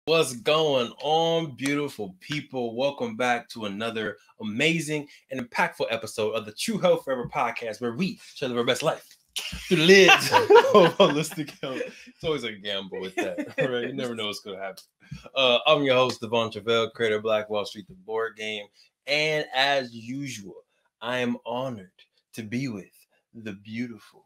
What's going on, beautiful people? Welcome back to another amazing and impactful episode of the True Health Forever podcast, where we share our best life through the lens of holistic health. It's always a gamble with that, right? You never know what's going to happen. I'm your host, Truvel, creator of Black Wall Street, the board game. And as usual, I am honored to be with the beautiful,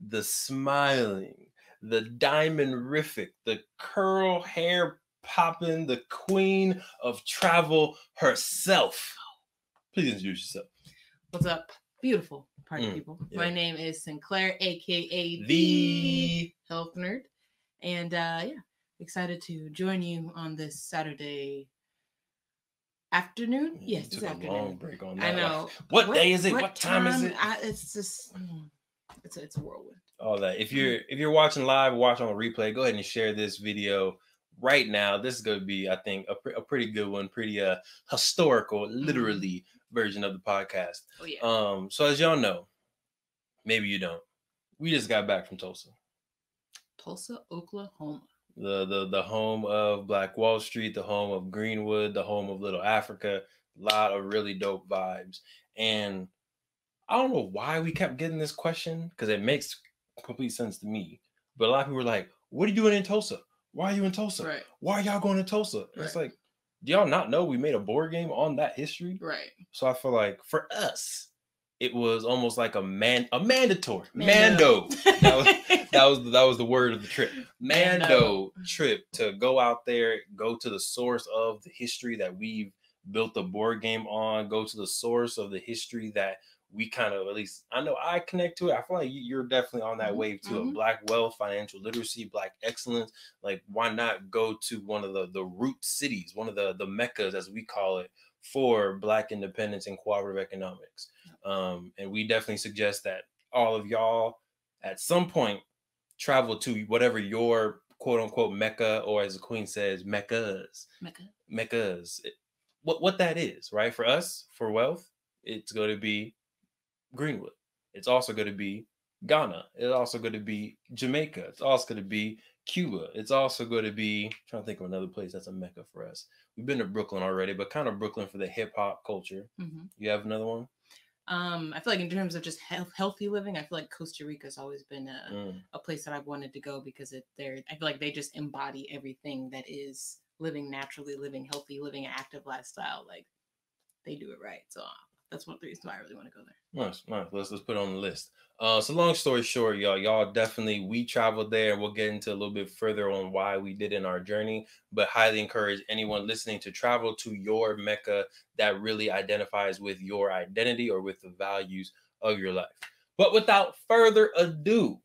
the smiling, the diamond-rific, the curl hair popping, the queen of travel herself. Please introduce yourself. What's up, beautiful party people? Yeah. My name is Sinclair, aka The Health Nerd, and excited to join you on this Saturday afternoon. Yes, took this a afternoon. long break on that. I know. What day is it? What time is it? It's just it's a whirlwind. All that. If you're watching live, watching on replay, go ahead and share this video right now. This is going to be, I think, a pretty good one, pretty historical, literally version of the podcast. Oh yeah. So as y'all know, maybe you don't, we just got back from Tulsa, Oklahoma. The home of Black Wall Street, the home of Greenwood, the home of Little Africa. A lot of really dope vibes. And I don't know why we kept getting this question, because it makes complete sense to me. But a lot of people were like, what are you doing in Tulsa? Why are you in Tulsa? Right. Why are y'all going to Tulsa? Right. It's like, do y'all not know we made a board game on that history? Right. So I feel like for us, it was almost like a mandatory Mando. that was the word of the trip. Mando trip to go out there, go to the source of the history that we've built the board game on, go to the source of the history that we kind of, at least I know I connect to it. I feel like you're definitely on that wave too, of Black wealth, financial literacy, Black excellence. Like, why not go to one of the root cities, one of the meccas, as we call it, for Black independence and cooperative economics? And we definitely suggest that all of y'all at some point travel to whatever your quote unquote Mecca, or as the Queen says, Meccas. What that is, right? For us, for wealth, it's going to be Greenwood. It's also going to be Ghana. It's also going to be Jamaica. It's also going to be Cuba. It's also going to be, I'm trying to think of another place that's a Mecca for us. We've been to Brooklyn already, but kind of Brooklyn for the hip hop culture. You have another one? I feel like in terms of just healthy living, I feel like Costa Rica has always been a place that I've wanted to go, because I feel like they just embody everything that is living naturally, living healthy, living an active lifestyle. Like, they do it right. So that's one of the reasons why I really want to go there. Nice. Let's put it on the list. So long story short, y'all definitely, we traveled there. We'll get into a little bit further on why we did in our journey, but highly encourage anyone listening to travel to your Mecca that really identifies with your identity or with the values of your life. But without further ado,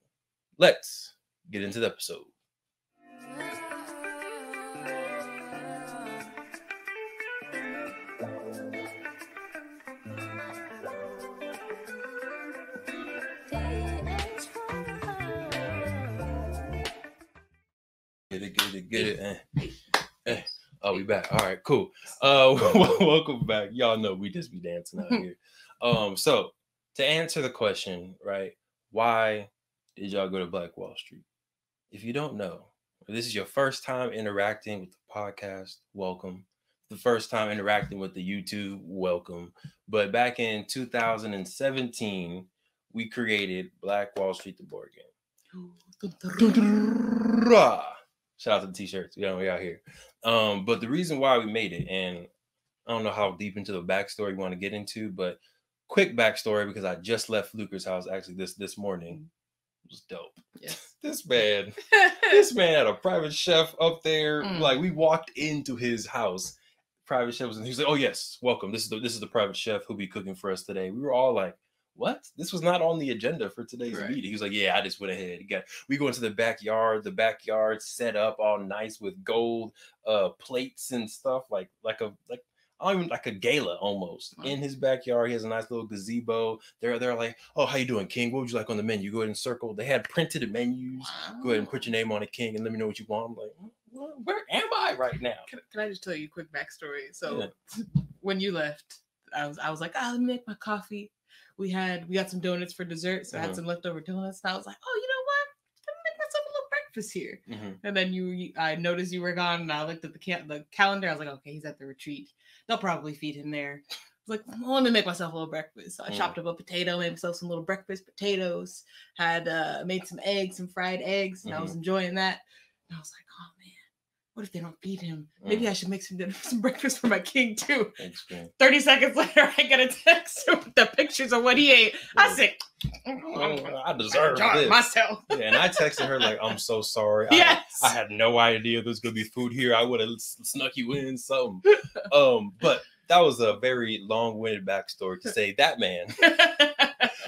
let's get into the episode. Get it. Oh, we back. All right, cool. Welcome back. Y'all know we just be dancing out here. So to answer the question, right, why did y'all go to Black Wall Street? If you don't know, if this is your first time interacting with the podcast, welcome. The first time interacting with the YouTube, welcome. But back in 2017, we created Black Wall Street, the board game. Shout out to the t-shirts. We out here. But the reason why we made it, and I don't know how deep into the backstory you want to get into, but quick backstory, because I just left Fluker's house actually this morning. It was dope. Yes. This man had a private chef up there. Like, we walked into his house. Private chef was, and he was like, "Oh yes, welcome. This is the private chef who'll be cooking for us today." We were all like, what? This was not on the agenda for today's meeting. He was like, yeah, I just went ahead. We go into the backyard set up all nice with gold plates and stuff, like a gala almost. In his backyard, he has a nice little gazebo. They're like, "Oh, how you doing, King? What would you like on the menu?" Go ahead and circle. They had printed menus. Wow. Go ahead and put your name on it, King, and let me know what you want. I'm like, where am I right now? Can I just tell you a quick backstory? So when you left, I was like, let me make my coffee. We got some donuts for dessert, so I had some leftover donuts. And I was like, oh, you know what? Let me make myself a little breakfast. breakfast here. And then I noticed you were gone, and I looked at the calendar. I was like, okay, he's at the retreat. They'll probably feed him there. I was like, well, let me make myself a little breakfast. So I chopped up a potato, made myself some little breakfast potatoes, had made some eggs, some fried eggs, and I was enjoying that. And I was like, oh man, what if they don't feed him? Maybe I should make some breakfast for my king too. 30 seconds later, I get a text with the pictures of what he ate. I said, I deserve this myself. Yeah, and I texted her like, I'm so sorry. Yes. I had no idea there's gonna be food here. I would have snuck you in something. But that was a very long-winded backstory to say that man,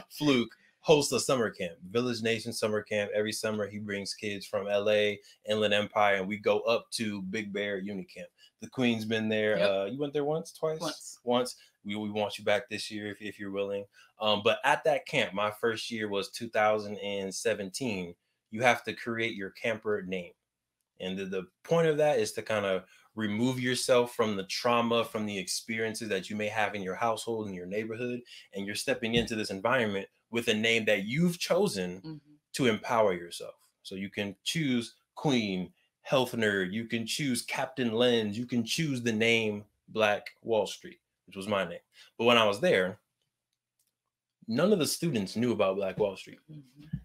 Fluke, hosts a summer camp, Village Nation summer camp. Every summer he brings kids from LA, Inland Empire, and we go up to Big Bear Uni Camp. The Queen's been there. Yep. You went there once, twice? Once. We want you back this year if you're willing. But at that camp, my first year was 2017. You have to create your camper name. And the point of that is to kind of remove yourself from the trauma, from the experiences that you may have in your household, in your neighborhood, and you're stepping into this environment with a name that you've chosen to empower yourself. So you can choose Queen, Health Nerd, you can choose Captain Lens, you can choose the name Black Wall Street, which was my name. But when I was there, none of the students knew about Black Wall Street.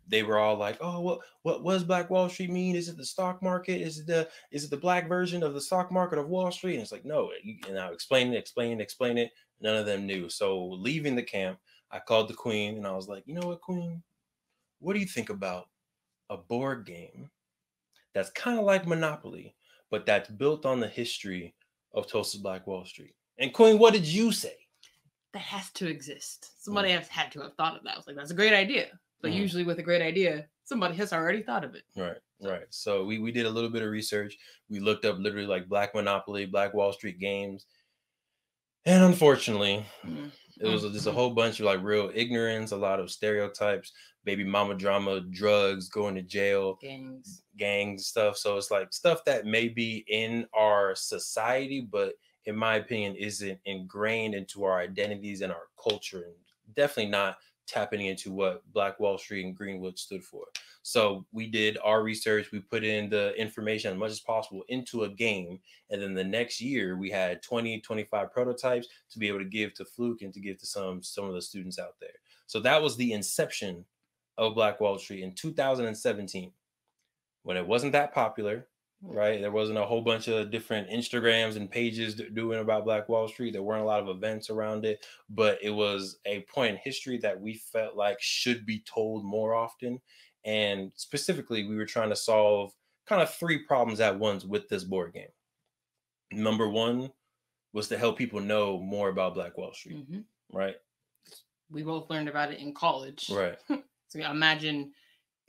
They were all like, oh, what does Black Wall Street mean? Is it the stock market? Is it the black version of the stock market of Wall Street? And it's like, no. And I explain it. None of them knew. So leaving the camp, I called the Queen and I was like, you know what, Queen? What do you think about a board game that's kind of like Monopoly, but that's built on the history of Tulsa Black Wall Street? And Queen, what did you say? That has to exist. Somebody has had to have thought of that. I was like, that's a great idea. But usually with a great idea, somebody has already thought of it. Right. So we did a little bit of research. We looked up literally like Black Monopoly, Black Wall Street games. And unfortunately, it was just a whole bunch of like real ignorance, a lot of stereotypes, baby mama drama, drugs, going to jail, gangs stuff. So it's like stuff that may be in our society, but in my opinion, isn't ingrained into our identities and our culture, and definitely not tapping into what Black Wall Street and Greenwood stood for. So we did our research. We put in the information as much as possible into a game. And then the next year we had 25 prototypes to be able to give to Fluke and to give to some of the students out there. So that was the inception of Black Wall Street in 2017, when it wasn't that popular. Right. There wasn't a whole bunch of different Instagrams and pages doing about Black Wall Street. There weren't a lot of events around it, but it was a point in history that we felt like should be told more often. And specifically, we were trying to solve kind of 3 problems at once with this board game. Number 1 was to help people know more about Black Wall Street. Right. We both learned about it in college. Right. So imagine,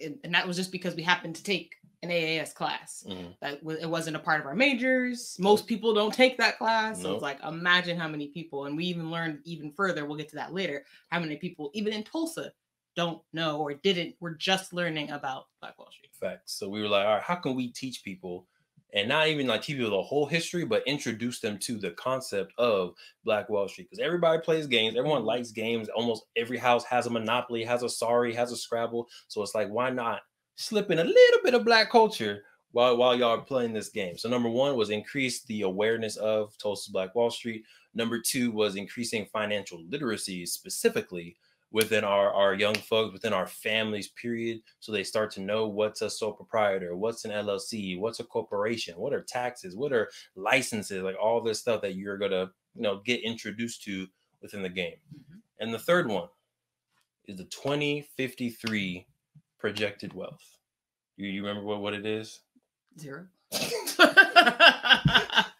and that was just because we happened to take an AAS class. It wasn't a part of our majors. Most people don't take that class. So it's like, imagine how many people, and we even learned even further, we'll get to that later, how many people, even in Tulsa, don't know or were just learning about Black Wall Street. Facts. So we were like, all right, how can we teach people, and not even like teach people the whole history, but introduce them to the concept of Black Wall Street? Because everybody plays games. Everyone likes games. Almost every house has a Monopoly, has a Sorry, has a Scrabble. So it's like, why not slip in a little bit of Black culture while y'all are playing this game? So number 1 was increase the awareness of Tulsa Black Wall Street. Number 2 was increasing financial literacy, specifically within our young folks, within our families, period. So they start to know what's a sole proprietor, what's an LLC, what's a corporation, what are taxes, what are licenses, like all this stuff that you're gonna get introduced to within the game. And the third one is the 2053 projected wealth. You remember what it is? 0. It's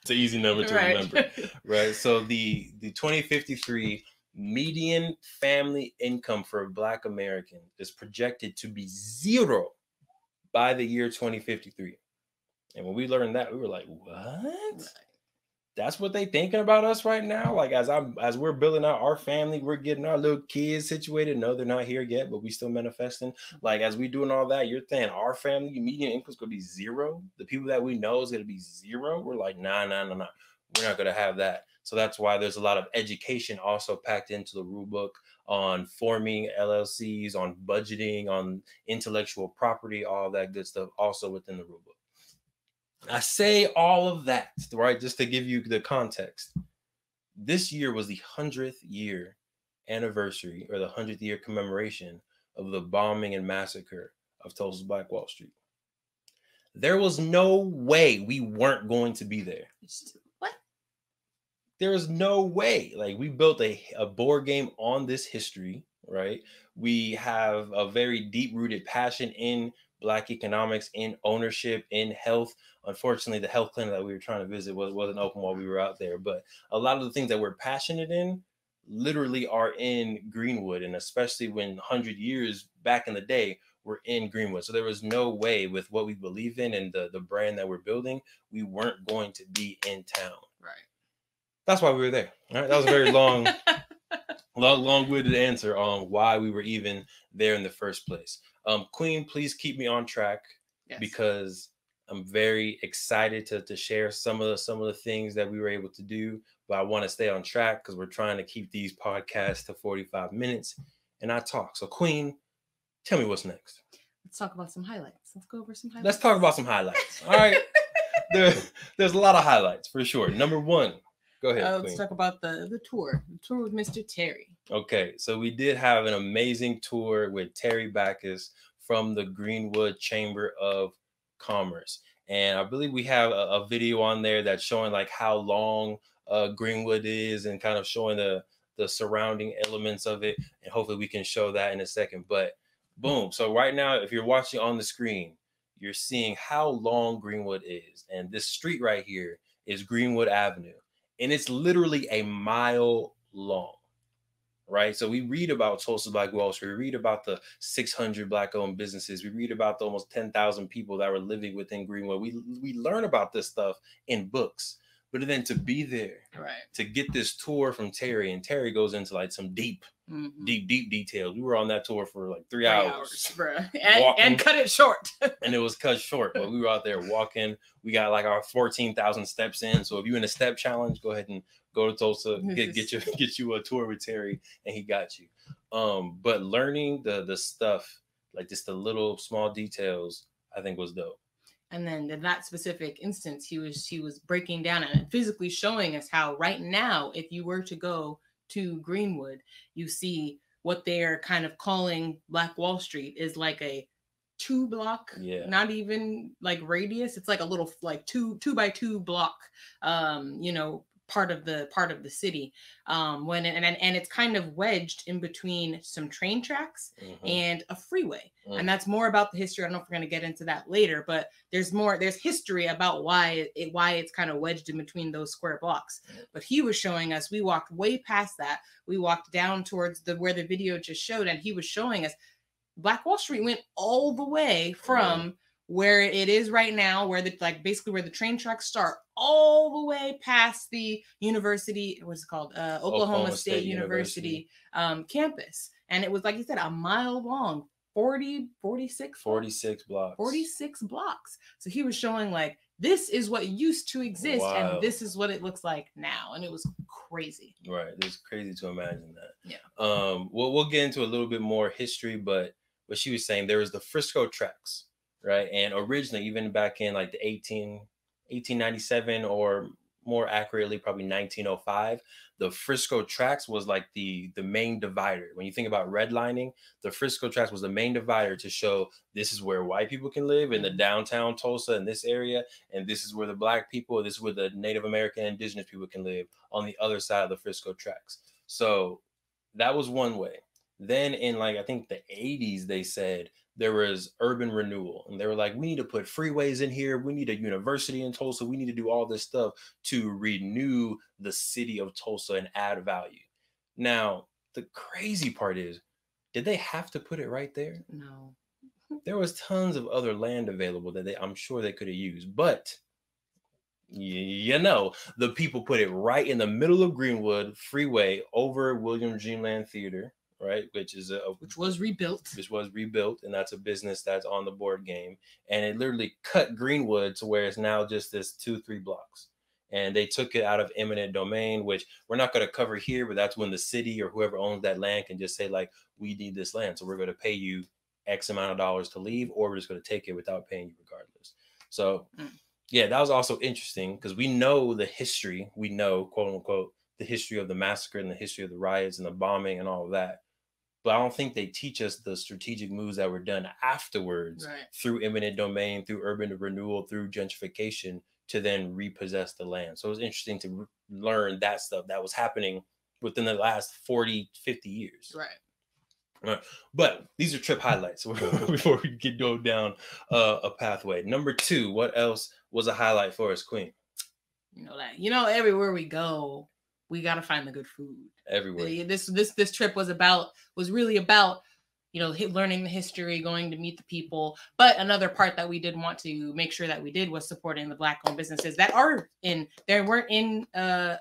an easy number to remember, right? So the 2053 median family income for Black American is projected to be 0 by the year 2053. And when we learned that, we were like, what? That's what they thinking about us right now? Like, as we're building out our family, we're getting our little kids situated. No, they're not here yet, but we still manifesting. Like, as we doing all that, you're saying our family median income is going to be 0. The people that we know is going to be 0. We're like, nah. We're not going to have that. So that's why there's a lot of education also packed into the rule book. on forming LLCs, on budgeting, on intellectual property, all that good stuff, also within the rule book. I say all of that, right, just to give you the context. This year was the 100th year anniversary, or the 100th year commemoration of the bombing and massacre of Tulsa Black Wall Street. There was no way we weren't going to be there. What? There was no way. Like, we built a board game on this history, right? We have a very deep-rooted passion in Black economics, in ownership, in health. Unfortunately, the health clinic that we were trying to visit wasn't open while we were out there. But a lot of the things that we're passionate in literally are in Greenwood, and especially when 100 years back in the day, we're in Greenwood. So there was no way, with what we believe in and the brand that we're building, we weren't going to be in town. Right. That's why we were there. Right? That was a very long-winded answer on why we were even there in the first place. Queen, please keep me on track. Yes. Because I'm very excited to share some of the things that we were able to do, but I want to stay on track because we're trying to keep these podcasts to 45 minutes and I talk. So Queen, tell me what's next. Let's talk about some highlights. Let's go over some highlights. Let's talk about some highlights. All right. There's a lot of highlights for sure. Number one, go ahead. Let's talk about the tour with Mr. Terry. Okay, so we did have an amazing tour with Terry Backus from the Greenwood Chamber of Commerce. And I believe we have a video on there that's showing like how long Greenwood is and kind of showing the surrounding elements of it. And hopefully we can show that in a second. But boom. So right now, if you're watching on the screen, you're seeing how long Greenwood is. And this street right here is Greenwood Avenue. And it's literally a mile long. Right. So we read about Tulsa Black Wall Street. We read about the 600 Black owned businesses. We read about the almost 10,000 people that were living within Greenwood. We learn about this stuff in books. But then to be there, right, to get this tour from Terry, and Terry goes into like some deep details. We were on that tour for like 3 hours bro. And cut it short. And it was cut short, but we were out there walking. We got like our 14,000 steps in. So if you're in a step challenge, go ahead and go to Tulsa, get you a tour with Terry, and he got you. But learning the stuff, like just the little small details, I think was dope. And then in that specific instance, he was breaking down and physically showing us how right now, if you were to go to Greenwood, you see what they're kind of calling Black Wall Street is like a 2-block, not even like radius. It's like a little like two by 2 block, part of the city, and it's kind of wedged in between some train tracks and a freeway. And that's more about the history. I don't know if we're going to get into that later, but there's history about why it's kind of wedged in between those square blocks. But he was showing us, we walked way past that. We walked down towards where the video just showed, and he was showing us Black Wall Street went all the way from where it is right now, where basically where the train tracks start, all the way past the university, what's it called? Oklahoma State University campus. And it was, like you said, a mile long, 46 blocks. 46 blocks. So he was showing like, this is what used to exist, and this is what it looks like now. And it was crazy. Right. It's crazy to imagine that. Yeah. We'll get into a little bit more history, but what she was saying, there was the Frisco tracks. Right. And originally, even back in like the 1897, or more accurately, probably 1905, the Frisco tracks was like the main divider. When you think about redlining, the Frisco tracks was the main divider to show this is where white people can live in the downtown Tulsa in this area. And this is where the Black people, this is where the Native American indigenous people can live on the other side of the Frisco tracks. So that was one way. Then in like, I think the 80s, they said there was urban renewal, and they were like, we need to put freeways in here. We need a university in Tulsa. We need to do all this stuff to renew the city of Tulsa and add value. Now, the crazy part is, did they have to put it right there? No. There was tons of other land available that I'm sure they could have used, but the people put it right in the middle of Greenwood freeway over William Dreamland Theater. Right, which was rebuilt, and that's a business that's on the board game, and it literally cut Greenwood to where it's now just this 2-3 blocks. and they took it out of eminent domain, which we're not going to cover here, but that's when the city or whoever owns that land can just say, like, we need this land, so we're going to pay you X amount of dollars to leave, or we're just going to take it without paying you regardless. So yeah, that was also interesting because we know the history, we know, quote unquote, the history of the massacre and the history of the riots and the bombing and all of that. But I don't think they teach us the strategic moves that were done afterwards through eminent domain, through urban renewal, through gentrification to then repossess the land. So it was interesting to learn that stuff that was happening within the last 40, 50 years. Right. But these are trip highlights before we get go down a pathway. Number 2, what else was a highlight for us, Queen? You know, everywhere we go, we got to find the good food. Everywhere. This trip was really about, you know, learning the history, going to meet the people. But another part that we did want to make sure that we did was supporting the Black-owned businesses that are there weren't in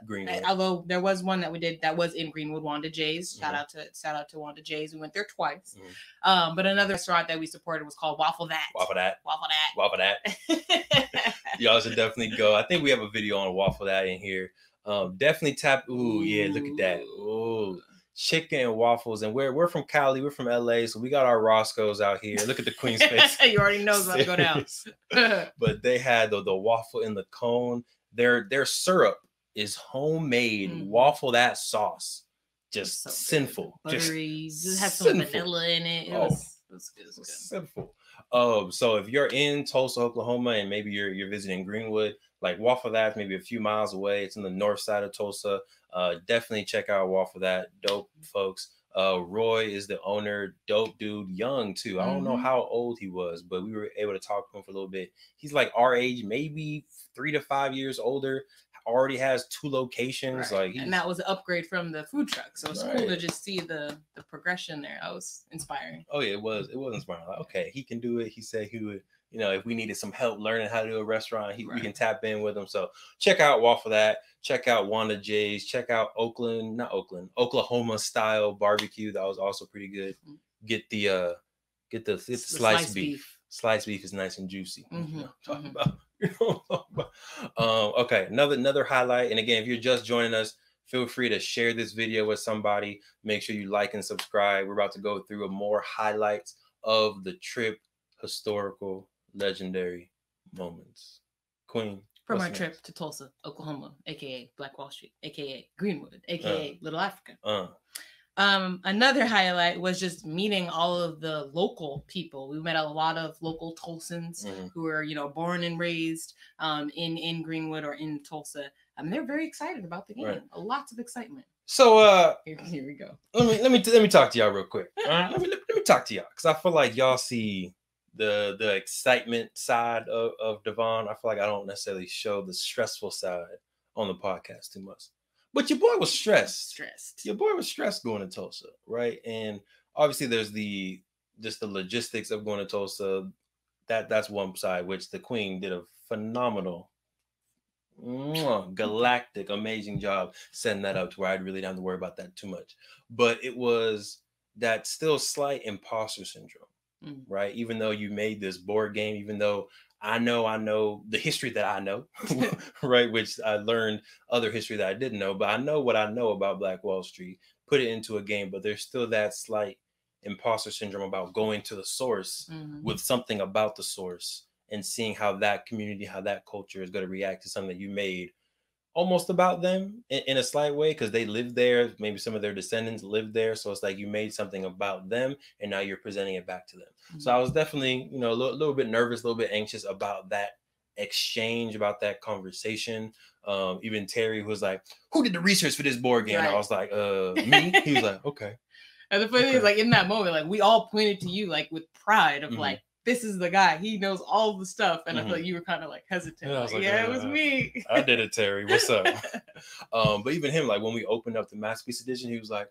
Greenwood. Although there was one that we did that was in Greenwood, Wanda J's. Shout out to Wanda J's. We went there twice. But another restaurant that we supported was called Waffle That. Y'all should definitely go. I think we have a video on Waffle That in here. Definitely tap. Ooh, yeah, look at that. Ooh, chicken and waffles. And we're from Cali, we're from LA, so we got our Roscoe's out here. Look at the Queen's face. You already know it's about to go down. But they had the waffle in the cone. Their syrup is homemade Waffle That sauce. Just so sinful. Buttery. Just has some vanilla in it. It was good. Sinful. So if you're in Tulsa, Oklahoma, and maybe you're visiting Greenwood, like Waffle That, maybe a few miles away. It's in the north side of Tulsa. Definitely check out Waffle That. Dope folks. Roy is the owner. Dope dude. Young too. I don't know how old he was, but we were able to talk to him for a little bit. He's like our age, maybe 3 to 5 years older. Already has 2 locations. And that was an upgrade from the food truck. So it's cool to just see the progression there. That was inspiring. Oh yeah, it was inspiring. Like, okay, he can do it. He said he would, you know, if we needed some help learning how to do a restaurant, we can tap in with him. So check out Waffle That. Check out Wanda J's. Check out Oklahoma style barbecue. That was also pretty good. Get the sliced beef. Sliced beef is nice and juicy. Talking about. Okay, another highlight. And again, if you're just joining us, feel free to share this video with somebody. Make sure you like and subscribe. We're about to go through more highlights of the trip, historical, legendary moments. Queen. From our trip to Tulsa, Oklahoma, aka Black Wall Street, aka Greenwood, aka Little Africa. Another highlight was just meeting all of the local people. We met a lot of local Tulsans who were, you know, born and raised in Greenwood or in Tulsa. They're very excited about the game. Lots of excitement. So here we go. Let me talk to y'all real quick. Let me talk to y'all because I feel like y'all see the excitement side of Devon. I feel like I don't necessarily show the stressful side on the podcast too much. But your boy was stressed. Your boy was stressed going to Tulsa, right? And obviously there's the logistics of going to Tulsa. That's one side, which the Queen did a phenomenal, galactic, amazing job setting that up to where I really don't have to worry about that too much. But it was that still slight imposter syndrome, right? Even though you made this board game, even though I know the history that I know, right? Which I learned other history that I didn't know, but I know what I know about Black Wall Street, put it into a game, but there's still that slight imposter syndrome about going to the source with something about the source and seeing how that community, how that culture is going to react to something that you made almost about them in a slight way because they lived there. Maybe some of their descendants lived there. So it's like you made something about them and now you're presenting it back to them. So I was definitely, you know, a little bit nervous, a little bit anxious about that exchange, about that conversation. Even Terry was like, who did the research for this board game? I was like, me? He was like, okay. And the funny thing is, like, in that moment, like, we all pointed to you, like, with pride of, like, this is the guy. He knows all the stuff. And I feel like you were kind of like hesitant. Yeah, like, it was me. I did it, Terry. What's up? But even him, like when we opened up the Masterpiece Edition, he was like,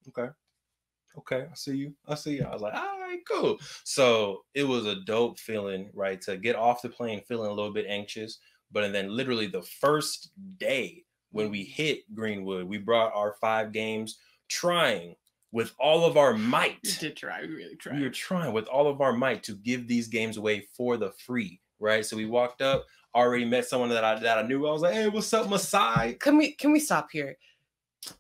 okay, I see you. I was like, all right, cool. So it was a dope feeling, right? To get off the plane feeling a little bit anxious. But and then literally the first day when we hit Greenwood, we brought our 5 games trying with all of our might. We did try. We really tried. We were trying with all of our might to give these games away for the free, right? So we walked up. already met someone that I knew. I was like, hey, what's up, Masai? Can we stop here?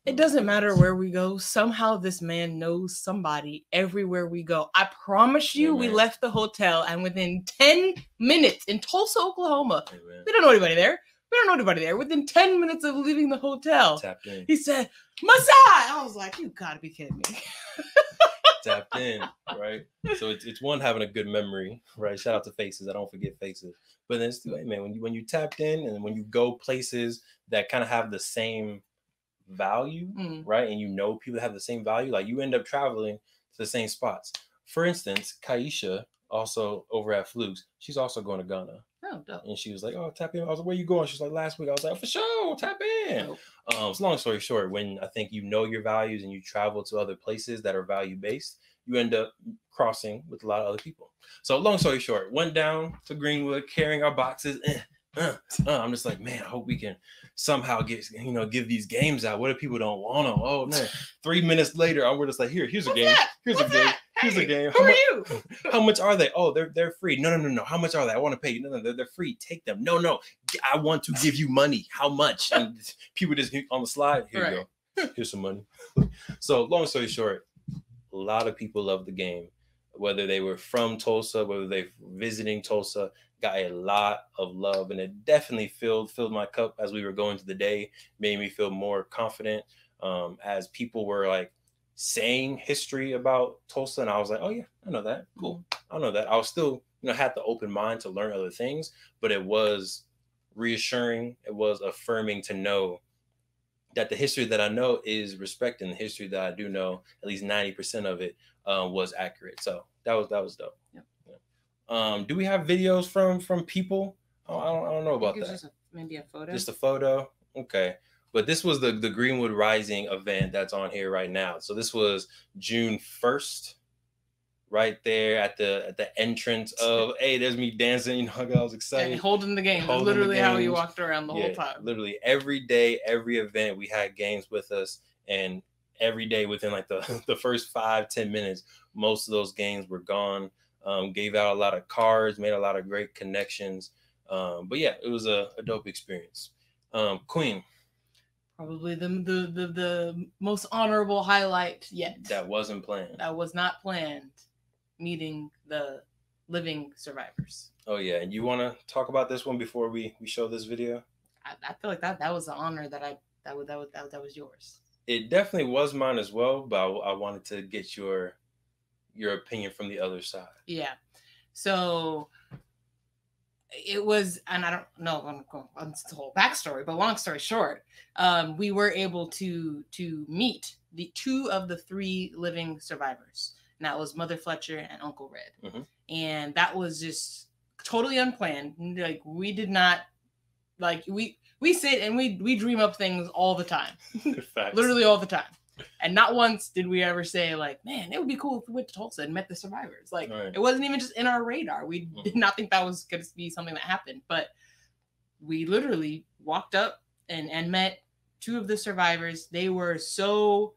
It doesn't matter where we go. Somehow this man knows somebody everywhere we go. I promise you, we left the hotel and within 10 minutes in Tulsa, Oklahoma, we don't know anybody there. We don't know anybody there. Within 10 minutes of leaving the hotel, tapped in. He said, Masai! I was like, you gotta be kidding me. Tapped in, right? So it's one, having a good memory, right? Shout out to Faces. I don't forget Faces. But then it's, hey, man, when you tapped in and when you go places that kind of have the same value, right? And you know people have the same value, like you end up traveling to the same spots. For instance, Kaisha, also over at Flukes, she's also going to Ghana. Oh, dope. And she was like, oh, tap in. I was like, where you going? She's like, last week. I was like, for sure, tap in. So long story short, when I think you know your values and you travel to other places that are value-based, you end up crossing with a lot of other people. So long story short, went down to Greenwood carrying our boxes. I'm just like, man, I hope we can somehow give these games out. What if people don't want them? Oh man. 3 minutes later, we're just like, here's a game. Here's a game. Here's a game. Who are you? How much are they? Oh, they're free. No. How much are they? I want to pay you. No, they're free. Take them. No. I want to give you money. How much? And people just on the slide. Here you go. Here's some money. So long story short, a lot of people love the game, whether they were from Tulsa, whether they're visiting Tulsa. Got a lot of love, and it definitely filled my cup as we were going to the day. Made me feel more confident as people were like saying history about Tulsa, and I was like, oh yeah, I know that. Cool, I know that. I was still had the open mind to learn other things, but it was reassuring. It was affirming to know that the history that I know is respected, and the history that I do know, at least 90% of it was accurate. So that was dope. Yep. Do we have videos from people? I don't know about that. Just maybe a photo. Just a photo. Okay. But this was the Greenwood Rising event that's on here right now. So this was June 1st, right there at the entrance of, hey, there's me dancing. I was excited. And holding the game. That's literally how you walked around the whole time. Literally every day, every event, we had games with us. And every day within like the first 5-10 minutes, most of those games were gone. Gave out a lot of cards, made a lot of great connections. But yeah, it was a dope experience. Queen. Probably the most honorable highlight yet. That wasn't planned. That was not planned. Meeting the living survivors. Oh yeah, and you want to talk about this one before we show this video? I feel like that was the honor that was yours. It definitely was mine as well, but I wanted to get your opinion from the other side. Yeah. So it was, and I don't know, I'm going on the whole backstory, but long story short, we were able to meet the 2 of the 3 living survivors. And that was Mother Fletcher and Uncle Red. Mm-hmm. And that was just totally unplanned. Like we did not, like we sit and we dream up things all the time. Literally all the time. And not once did we ever say like, man, it would be cool if we went to Tulsa and met the survivors. Like It wasn't even just in our radar. We did not think that was going to be something that happened, but we literally walked up and met 2 of the survivors. They were so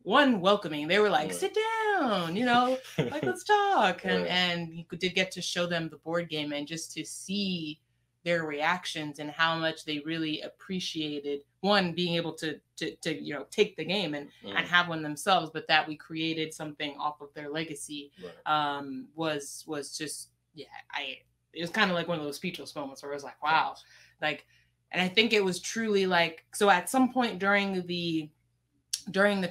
welcoming. They were like, sit down, like let's talk. And you did get to show them the board game and just to see their reactions and how much they really appreciated being able to take the game and have one themselves, but that we created something off of their legacy was just it was kind of like one of those speechless moments where it was like, wow, like, and I think it was truly like, so at some point during the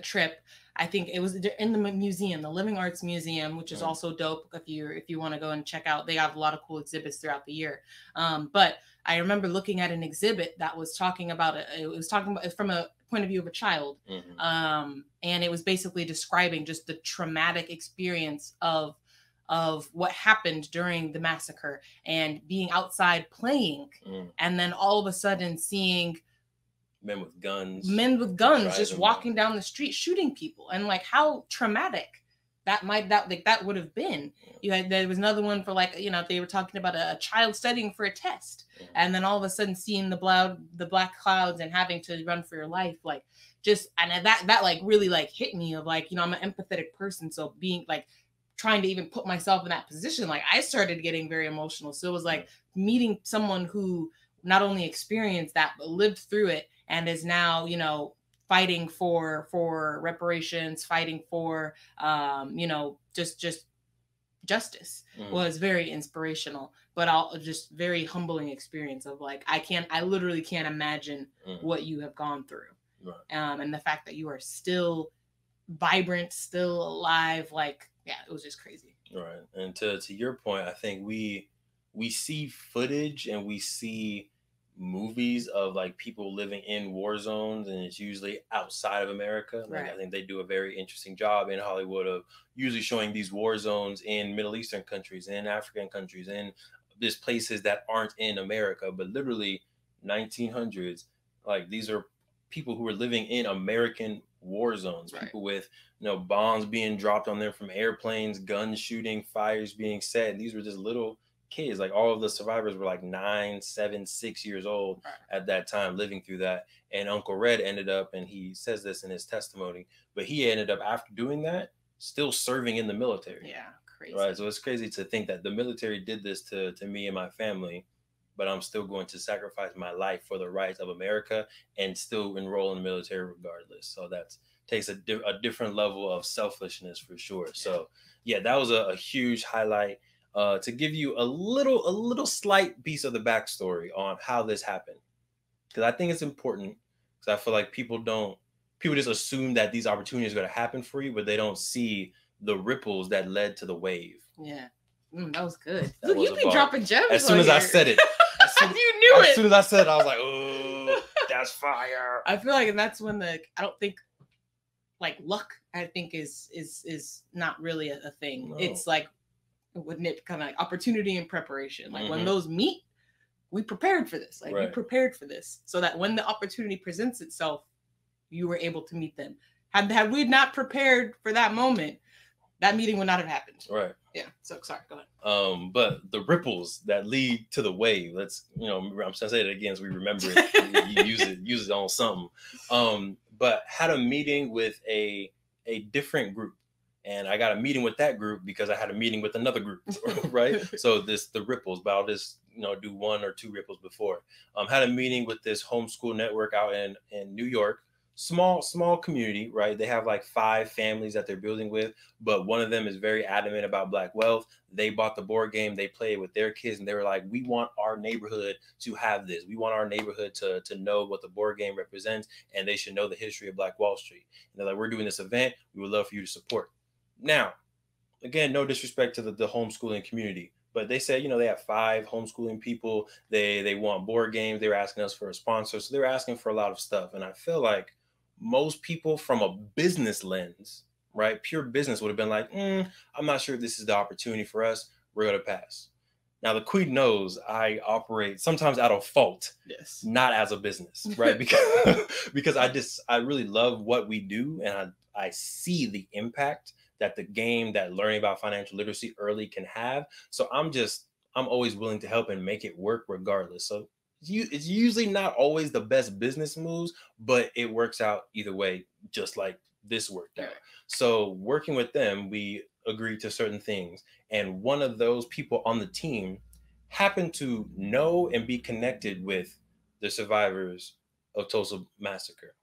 trip, I think it was in the museum, the Living Arts Museum, which is also dope if you want to go and check out. They have a lot of cool exhibits throughout the year. But I remember looking at an exhibit that was talking about it was talking about it from a point of view of a child. Mm-hmm. And it was basically describing just the traumatic experience of what happened during the massacre and being outside playing. And then all of a sudden seeing men with guns just walking down the street shooting people, and like how traumatic that would have been. There was another one for they were talking about a child studying for a test, and then all of a sudden seeing the black clouds and having to run for your life, and that like really like hit me of like, I'm an empathetic person, so being like trying to even put myself in that position, like I started getting very emotional. So it was like meeting someone who not only experienced that but lived through it and is now, you know, fighting for reparations, fighting for you know, just justice was very inspirational, but just very humbling experience of like, I literally can't imagine what you have gone through. Right. And the fact that you are still vibrant, still alive, like, yeah, it was just crazy. Right. And to your point, I think we see footage and we see movies of like people living in war zones, and it's usually outside of America. Like, Right. I think they do a very interesting job in Hollywood of usually showing these war zones in Middle Eastern countries, in African countries, in just places that aren't in America, but literally 1900s, like these are people who are living in American war zones, Right. people with, you know, bombs being dropped on them from airplanes, guns shooting, fires being set. And these were just little kids. Like all of the survivors were like 9, 7, 6 years old at that time living through that. And Uncle Red ended up, and he says this in his testimony, but he ended up after doing that still serving in the military. Yeah, crazy. Right. So it's crazy to think that the military did this to me and my family, but I'm still going to sacrifice my life for the rights of America and still enroll in the military regardless. So that takes a different level of selfishness for sure. So yeah, that was a huge highlight. To give you a little slight piece of the backstory on how this happened, because I think it's important, because I feel like people just assume that these opportunities are going to happen for you, but they don't see the ripples that led to the wave. Yeah, that was good. That Look, was you be dropping gems. As soon as I said it, you knew it. As soon as I said it, I was like, "Oh, that's fire!" I feel like, and that's when I don't think like luck, I think is not really a thing. No. It's like, with Nip, kind of like opportunity and preparation. Like when those meet, we prepared for this. Like we prepared for this, so that when the opportunity presents itself, you were able to meet them. Had we not prepared for that moment, that meeting would not have happened. Right. Yeah. So sorry. Go ahead. But the ripples that lead to the wave. Let's, I'm gonna say it again so we remember it. You use it on something. But had a meeting with a different group. And I got a meeting with that group because I had a meeting with another group, right? So the ripples, but I'll just, do 1 or 2 ripples before. Had a meeting with this homeschool network out in New York, small community, right? They have like 5 families that they're building with, but one of them is very adamant about Black wealth. They bought the board game, they played with their kids, and they were like, we want our neighborhood to have this. We want our neighborhood to know what the board game represents, and they should know the history of Black Wall Street. And they're like, we're doing this event. We would love for you to support. Now, again, no disrespect to the homeschooling community, but they said, they have 5 homeschooling people. They want board games. They were asking us for a sponsor. So they were asking for a lot of stuff. And I feel like most people from a business lens, right, pure business would have been like, I'm not sure if this is the opportunity for us. We're going to pass. Now, the Queen knows I operate sometimes out of fault, not as a business, right? Because I really love what we do, and I see the impact that the game, that learning about financial literacy early can have. So I'm always willing to help and make it work regardless. So it's usually not always the best business moves, but it works out either way, just like this worked out. So working with them, we agreed to certain things. And one of those people on the team happened to know and be connected with the survivors of Tulsa Massacre.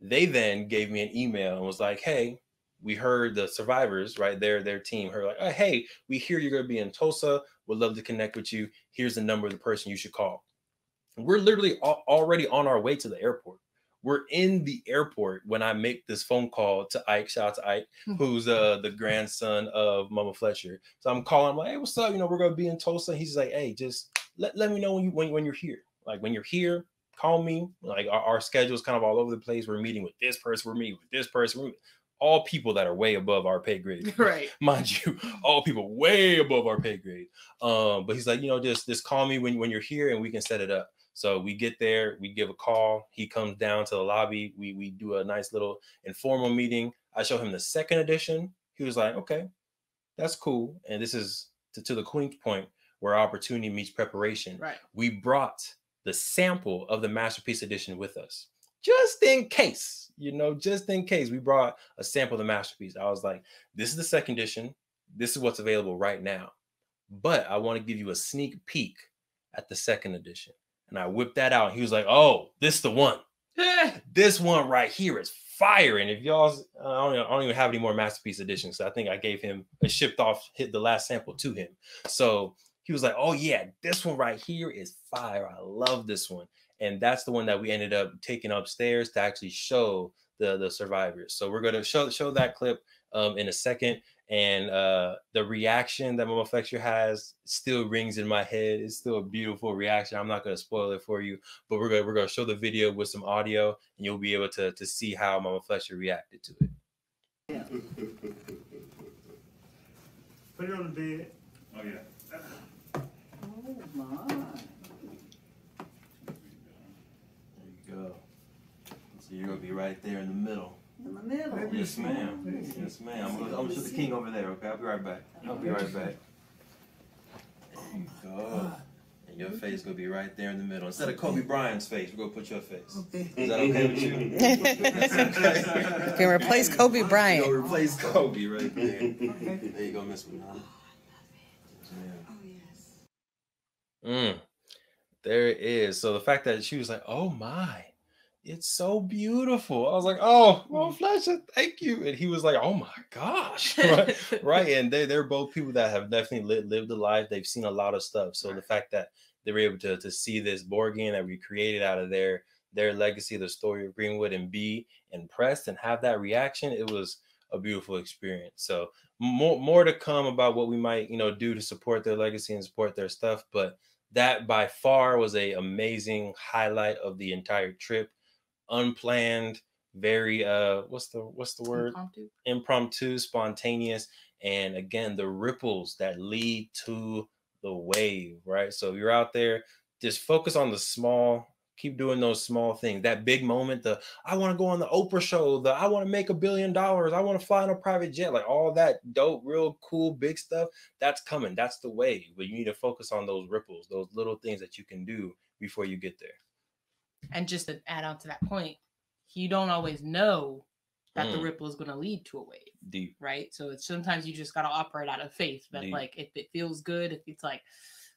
They then gave me an email and was like, hey, we heard the survivors, right? Their team heard like, oh, hey, we hear you're going to be in Tulsa. Would love to connect with you. Here's the number of the person you should call. We're literally already on our way to the airport. We're in the airport when I make this phone call to Ike. Shout out to Ike, who's the grandson of Mama Fletcher. So I'm calling. I'm like, hey, what's up? We're going to be in Tulsa. He's like, hey, just let me know when you're here. Like when you're here, call me. Like our schedule is kind of all over the place. We're meeting with this person. We're meeting with this person. All people that are way above our pay grade, right? Mind you, all people way above our pay grade. But he's like, just call me when you're here and we can set it up. So we get there, we give a call. He comes down to the lobby. We do a nice little informal meeting. I show him the second edition. He was like, okay, that's cool. And this is to the Queen's point where opportunity meets preparation. Right. We brought the sample of the Masterpiece edition with us. Just in case, we brought a sample of the Masterpiece. I was like, this is the second edition. This is what's available right now. but I want to give you a sneak peek at the second edition. And I whipped that out. He was like, oh, this the one. This one right here is fire. And if y'all, I don't even have any more masterpiece editions. So I think I gave him a shipped off, hit the last sample to him. So he was like, oh yeah, this one right here is fire. I love this one. And that's the one that we ended up taking upstairs to actually show the survivors. So we're going to show that clip in a second. And the reaction that Mama Flexure has still rings in my head. It's still a beautiful reaction. I'm not going to spoil it for you, but we're going to show the video with some audio, and you'll be able to see how Mama Flexure reacted to it. Yeah. Put it on the bed. Oh yeah. Oh my. There you go. So you're going to be right there in the middle. In the middle. Yes, ma'am. Yes, ma'am. I'm going to show the king over there, okay? I'll be right back. I'll be right back. There you go. And your face going to be right there in the middle. Instead of Kobe Bryant's face, we're going to put your face. Okay. Is that okay with you? You can replace Kobe Bryant. You'll replace Kobe right there. There you go, Miss Banana. Oh, yes. There it is. So the fact that she was like, oh my, it's so beautiful. I was like, oh, well, Fletcher, thank you. And he was like, oh my gosh. Right. And they're both people that have definitely lived a life. They've seen a lot of stuff. So the fact that they were able to see this board game that we created out of their legacy, the story of Greenwood, and be impressed and have that reaction, it was a beautiful experience. So more to come about what we might, do to support their legacy and support their stuff. But that by far was a amazing highlight of the entire trip. Unplanned, very what's the word? Impromptu, spontaneous, and again the ripples that lead to the wave, right? So you're out there, just focus on the small, keep doing those small things. That big moment, I want to go on the Oprah show, I want to make $1 billion, I want to fly in a private jet, like all that dope, real cool, big stuff, that's coming. That's the wave. But you need to focus on those ripples, those little things that you can do before you get there. And just to add on to that point, you don't always know that the ripple is going to lead to a wave. Deep. Right? So it's sometimes you just got to operate out of faith that Deep. Like if it feels good, if it's like,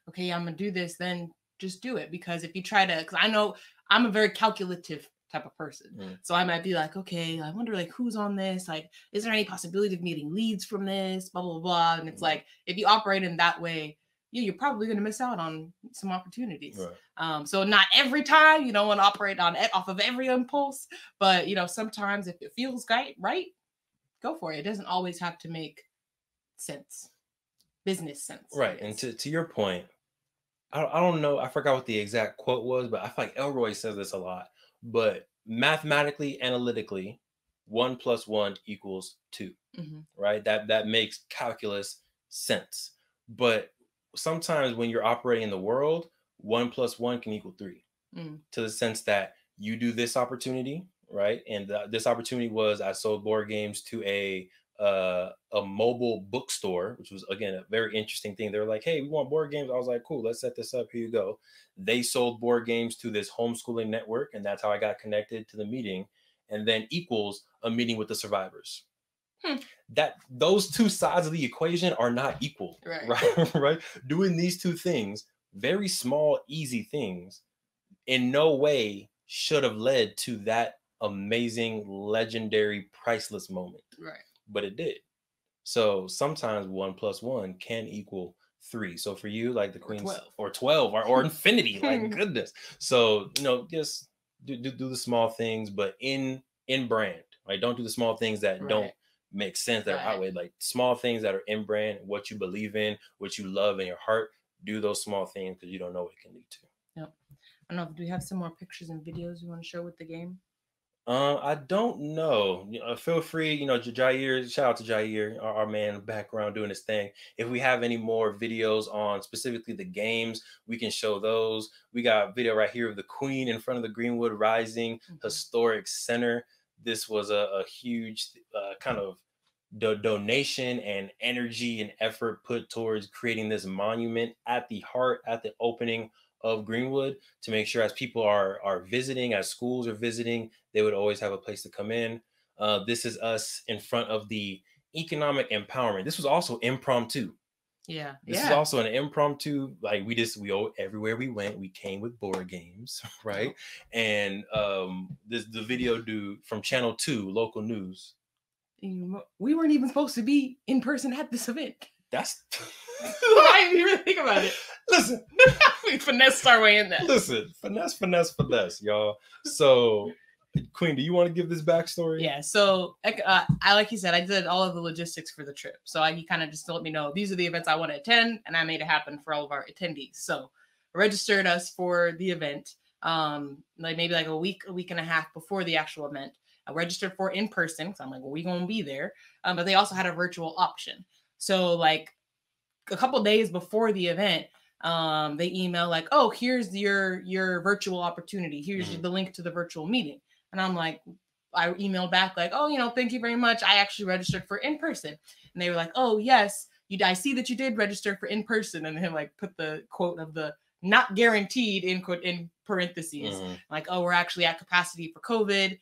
okay, I'm going to do this, then just do it. Because if you try to, because I know I'm a very calculative type of person. So I might be like, okay, I wonder like who's on this? Like, is there any possibility of getting leads from this? Blah, blah, blah. And it's like, if you operate in that way, you're probably going to miss out on some opportunities. Right. So not every time, you don't want to operate off of every impulse, but sometimes if it feels right, go for it. It doesn't always have to make sense, business sense. Right. And to your point, I don't know, I forgot what the exact quote was, but I feel like Elroy says this a lot, but mathematically, analytically, 1 + 1 = 2, right? That makes calculus sense. But sometimes when you're operating in the world, 1 + 1 can equal 3, to the sense that you do this opportunity, right? And this opportunity was I sold board games to a mobile bookstore, which was again a very interesting thing. They were like, hey, we want board games. I was like, cool, let's set this up. Here you go. They sold board games to this homeschooling network, and that's how I got connected to the meeting. And then equals a meeting with the survivors. That those two sides of the equation are not equal, right? Doing these two things, very small, easy things, in no way should have led to that amazing, legendary, priceless moment. Right. But it did. So sometimes 1 + 1 can equal 3. So for you, like the Queen's or 12 or infinity, like goodness. So just do the small things, but in brand, right? Don't do the small things that don't make sense, that are outweighed, like small things that are in brand, what you believe in, what you love in your heart. Do those small things because you don't know what it can lead to. Yep. I don't know. Do we have some more pictures and videos you want to show with the game? I don't know. Feel free, Jair, shout out to Jair, our man in the background doing his thing. If we have any more videos on specifically the games, we can show those. We got a video right here of the Queen in front of the Greenwood Rising Historic Center. This was a huge kind of donation and energy and effort put towards creating this monument at the heart, at the opening of Greenwood, to make sure as people are visiting, as schools are visiting, they would always have a place to come in. This is us in front of the economic empowerment. This was also impromptu. Yeah. This is also an impromptu, like everywhere we went, we came with board games, right? And the video dude from Channel 2, local news. We weren't even supposed to be in person at this event. That's why didn't you really think about it? Listen, we finessed our way in there. Listen, finesse, y'all. So, Queen, do you want to give this backstory? Yeah. So, I like you said, I did all of the logistics for the trip. So he kind of just let me know these are the events I want to attend, and I made it happen for all of our attendees. So, registered us for the event, maybe like a week and a half before the actual event. I registered for in person because I'm like, well, we gonna be there. But they also had a virtual option. So like a couple days before the event, they email like, oh, here's your virtual opportunity. Here's the link to the virtual meeting. And I'm like, I emailed back like, oh, thank you very much. I actually registered for in person. And they were like, oh, yes, I see that you did register for in person. And then like put the quote of the not guaranteed in parentheses. Like, oh, we're actually at capacity for COVID.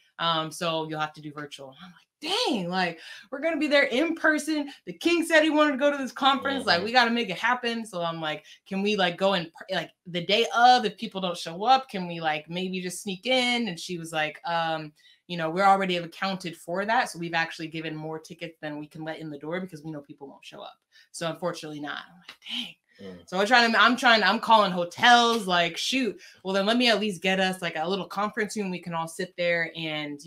So you'll have to do virtual. And I'm like, dang, like we're gonna be there in person. The king said he wanted to go to this conference. Like, we got to make it happen. So I'm like, can we like go in like the day of, if people don't show up, can we like maybe just sneak in? And she was like, we're already accounted for that. So we've actually given more tickets than we can let in the door because we know people won't show up. So unfortunately not. I'm like, dang. So I'm calling hotels, like, shoot, well, then let me at least get us like a little conference room. We can all sit there and,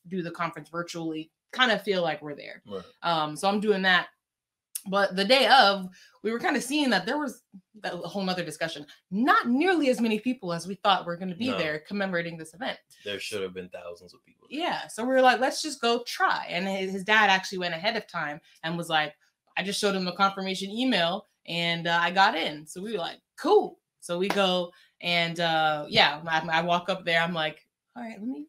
do the conference virtually, kind of feel like we're there. Right. So I'm doing that. But the day of, we were kind of seeing that there was a whole nother discussion. Not nearly as many people as we thought were going to be there commemorating this event. There should have been thousands of people. Yeah. So we were like, let's just go try. And his dad actually went ahead of time and was like, I just showed him a confirmation email and I got in. So we were like, cool. So we go and I walk up there. I'm like, all right, let me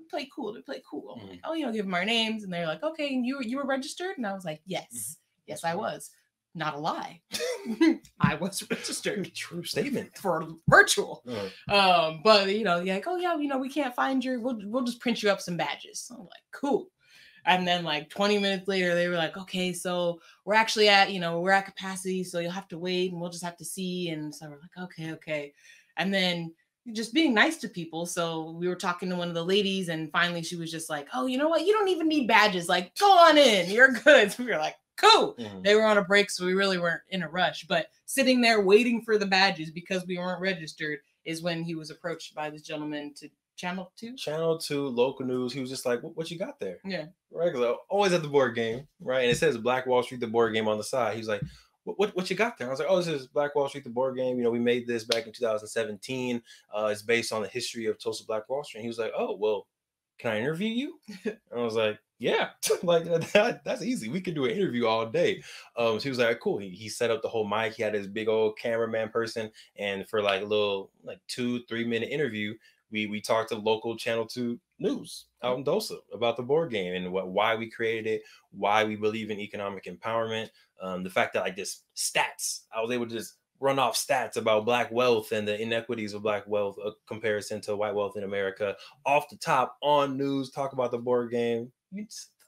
play cool. Let me play cool. I'm like, oh, give them our names. And they're like, okay, and you were registered? And I was like, yes. Yes, I was. Not a lie. I was registered. True statement. For virtual. But like, oh yeah, we can't find we'll just print you up some badges. So I'm like, cool. And then like 20 minutes later, they were like, okay, so we're actually we're at capacity, so you'll have to wait and we'll just have to see. And so we're like, okay. And then just being nice to people. So we were talking to one of the ladies and finally she was just like, oh, you know what? You don't even need badges. Like, go on in. You're good. So we were like, cool. They were on a break, so we really weren't in a rush. But sitting there waiting for the badges because we weren't registered is when he was approached by this gentleman to Channel 2, local news. He was just like, what you got there? Yeah. Right. Because always at the board game. Right. And it says Black Wall Street, the board game on the side. He's like, what you got there? I was like, oh, this is Black Wall Street, the board game. We made this back in 2017. It's based on the history of Tulsa Black Wall Street. And he was like, oh, well, can I interview you? And I was like, yeah, like that's easy. We could do an interview all day. So he was like, cool. He set up the whole mic. He had his big old cameraman person. And for like a little 2-3 minute interview, we talked to local Channel 2 news out in Tulsa about the board game and why we created it, why we believe in economic empowerment. The fact that like this stats, I was able to just run off stats about Black wealth and the inequities of Black wealth, a comparison to white wealth in America, off the top on news, talk about the board game.